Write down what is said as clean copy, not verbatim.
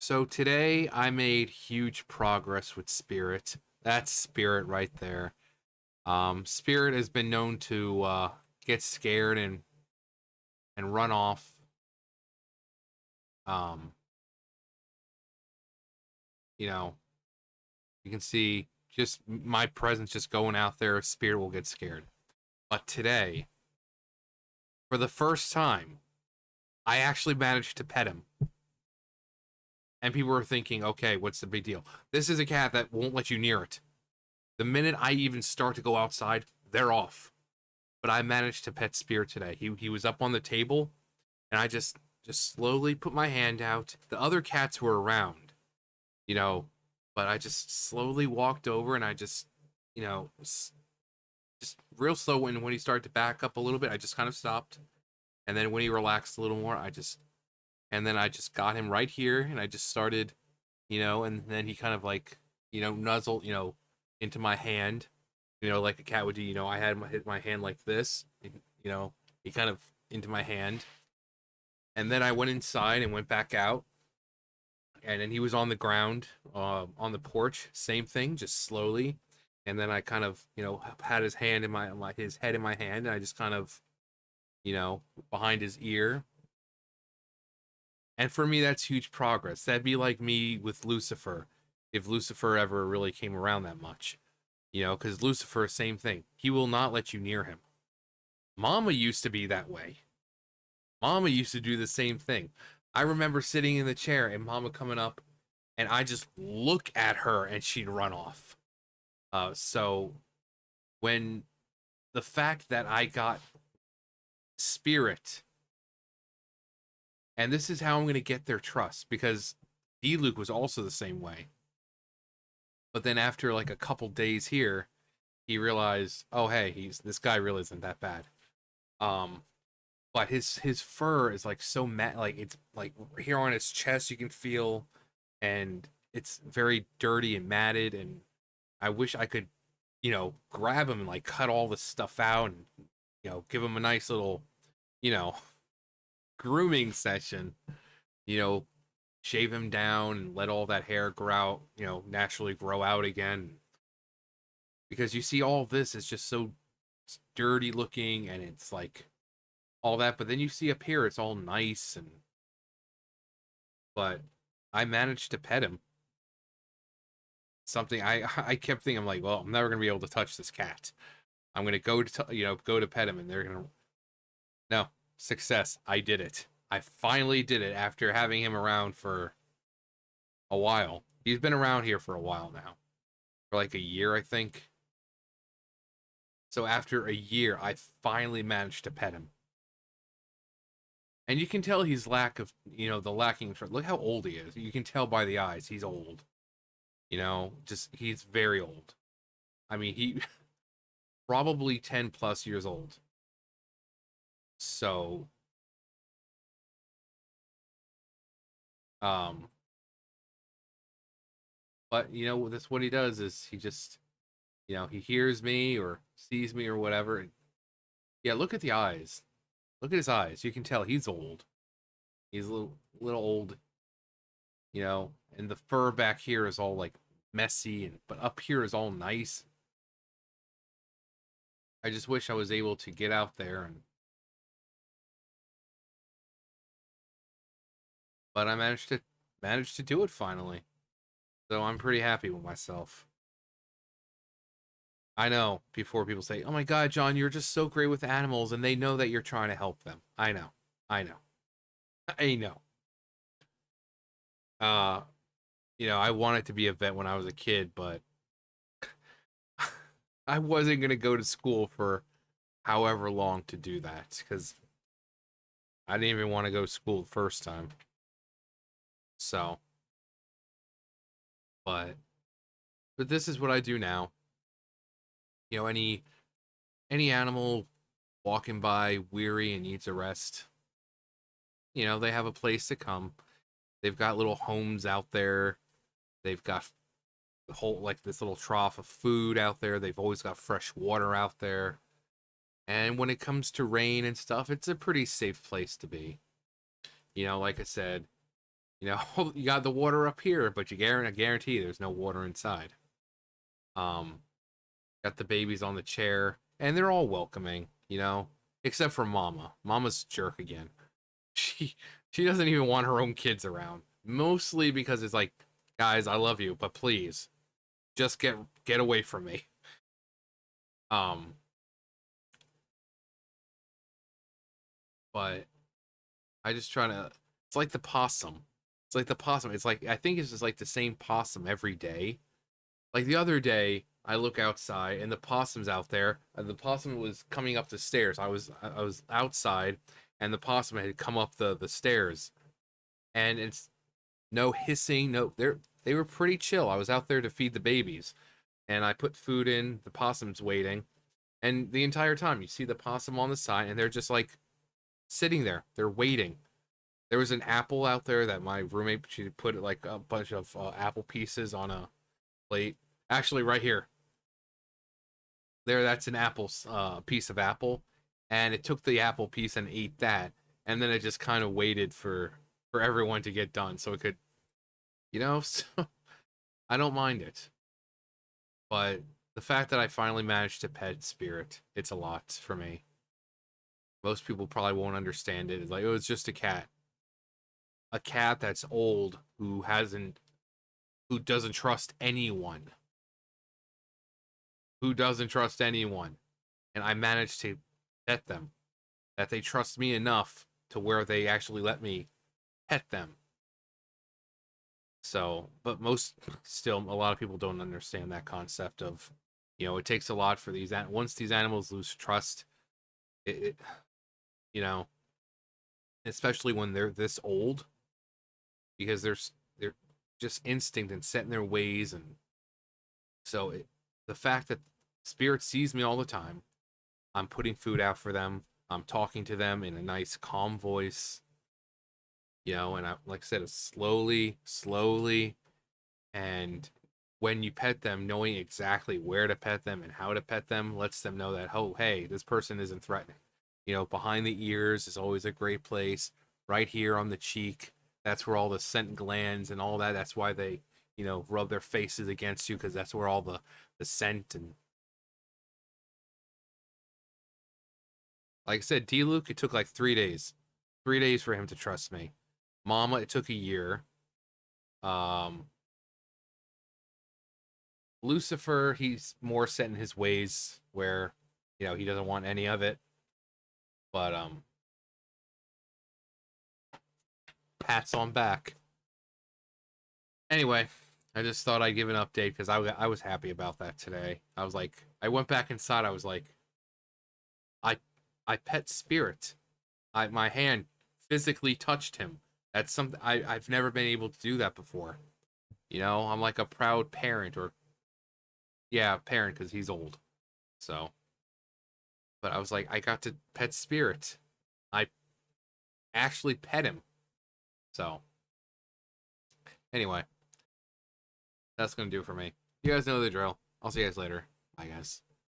So today I made huge progress with Spirit. That's Spirit right there. Spirit has been known to get scared and run off. Um, you know, you can see just my presence just going out there. Spirit will get scared. But today, for the first time, I actually managed to pet him. And people were thinking, okay, what's the big deal? This is a cat that won't let you near it. The minute I even start to go outside, they're off. But I managed to pet Spirit today. He was up on the table, and I just slowly put my hand out. The other cats were around, you know, but I just slowly walked over and I just, you know, just real slow. When he started to back up a little bit, I just kind of stopped, and then when he relaxed a little more, and then I just got him right here, and I just started, and then he kind of like, nuzzled, into my hand, like a cat would do. I had my hand like this, you know, he kind of into my hand. And then I went inside and went back out. And then he was on the ground, on the porch, same thing, just slowly. And then I kind of, had his hand in his head in my hand, and I just kind of, behind his ear. And for me, that's huge progress. That'd be like me with Lucifer, if Lucifer ever really came around that much. Because Lucifer, same thing. He will not let you near him. Mama used to be that way. Mama used to do the same thing. I remember sitting in the chair and Mama coming up, and I just look at her and she'd run off. So when the fact that I got Spirit, and this is how I'm going to get their trust, because D-Luke was also the same way. But then after like a couple days here, he realized, oh hey, this guy really isn't that bad. Um, but his fur is like so matte, like it's like here on his chest you can feel, and it's very dirty and matted, and I wish I could, grab him and like cut all this stuff out and give him a nice little, you know, grooming session, you know, shave him down and let all that hair grow out, naturally grow out again. Because you see all this is just so dirty looking, and it's like all that, but then you see up here it's all nice, and but I managed to pet him. Something I kept thinking, I'm like, well, I'm never gonna be able to touch this cat. I'm gonna go to pet him, and they're gonna no success. I did it. I finally did it after having him around for a while. He's been around here for a while now, for like a year, I think. So after a year, I finally managed to pet him, and you can tell he's the lacking. Look how old he is. You can tell by the eyes he's old. Just he's very old. I mean, he probably 10 plus years old. So, um, but that's what he does is he just, he hears me or sees me or whatever. And yeah, look at the eyes. Look at his eyes. You can tell he's old. He's a little old, and the fur back here is all like messy, but up here is all nice. I just wish I was able to get out there, but I managed to do it finally. So I'm pretty happy with myself. I know, before people say, "Oh my God, John, you're just so great with animals," and they know that you're trying to help them. I know. I know. I know. Uh, I wanted to be a vet when I was a kid, but I wasn't going to go to school for however long to do that, cuz I didn't even want to go to school the first time. So, but this is what I do now. Any animal walking by weary and needs a rest, they have a place to come. They've got little homes out there. They've got the whole like this little trough of food out there. They've always got fresh water out there. And when it comes to rain and stuff, it's a pretty safe place to be. Like I said, You know, you got the water up here, but I guarantee there's no water inside. Um, got the babies on the chair, and they're all welcoming, you know, except for Mama. Mama's a jerk again. She she doesn't even want her own kids around. Mostly because it's like, guys, I love you, but please, just get away from me. Um, but I just try to. It's like the possum. It's like the possum. It's like I think it's just like the same possum every day. Like the other day, I look outside and the possum's out there. And the possum was coming up the stairs. I was outside, and the possum had come up the stairs, and it's no hissing. No, they were pretty chill. I was out there to feed the babies, and I put food in. The possum's waiting, and the entire time you see the possum on the side, and they're just like sitting there. They're waiting. There was an apple out there that my roommate, she put like a bunch of apple pieces on a plate. Actually, right here, there, that's an apple piece of apple, and it took the apple piece and ate that, and then it just kind of waited for everyone to get done so it could, you know. So I don't mind it, but the fact that I finally managed to pet Spirit, it's a lot for me. Most people probably won't understand it. It's like, oh, it's just a cat that's old who doesn't trust anyone, who doesn't trust anyone, and I managed to pet them. That they trust me enough to where they actually let me pet them. So, but most still, a lot of people don't understand that concept of, you know, it takes a lot for these. Once these animals lose trust, it you know, especially when they're this old, because they're just instinct and set in their ways, and so the fact that Spirit sees me all the time, I'm putting food out for them, I'm talking to them in a nice, calm voice, you know, and I, like I said, it's slowly, and when you pet them, knowing exactly where to pet them and how to pet them lets them know that, oh, hey, this person isn't threatening. You know, behind the ears is always a great place. Right here on the cheek, that's where all the scent glands and all that. That's why they, you know, rub their faces against you, because that's where all the scent and, like I said, D Luke, it took like 3 days, 3 days for him to trust me. Mama, it took a year. Um, Lucifer, he's more set in his ways where, you know, he doesn't want any of it. But pats on back. Anyway, I just thought I'd give an update because I was happy about that today. I was like, I went back inside. I was like, I I pet Spirit. My hand physically touched him. That's something I've never been able to do that before. You know, I'm like a proud parent, or yeah, parent, because he's old. So, but I was like, I got to pet Spirit. I actually pet him. So anyway, that's gonna do it for me. You guys know the drill. I'll see you guys later. Bye, guys.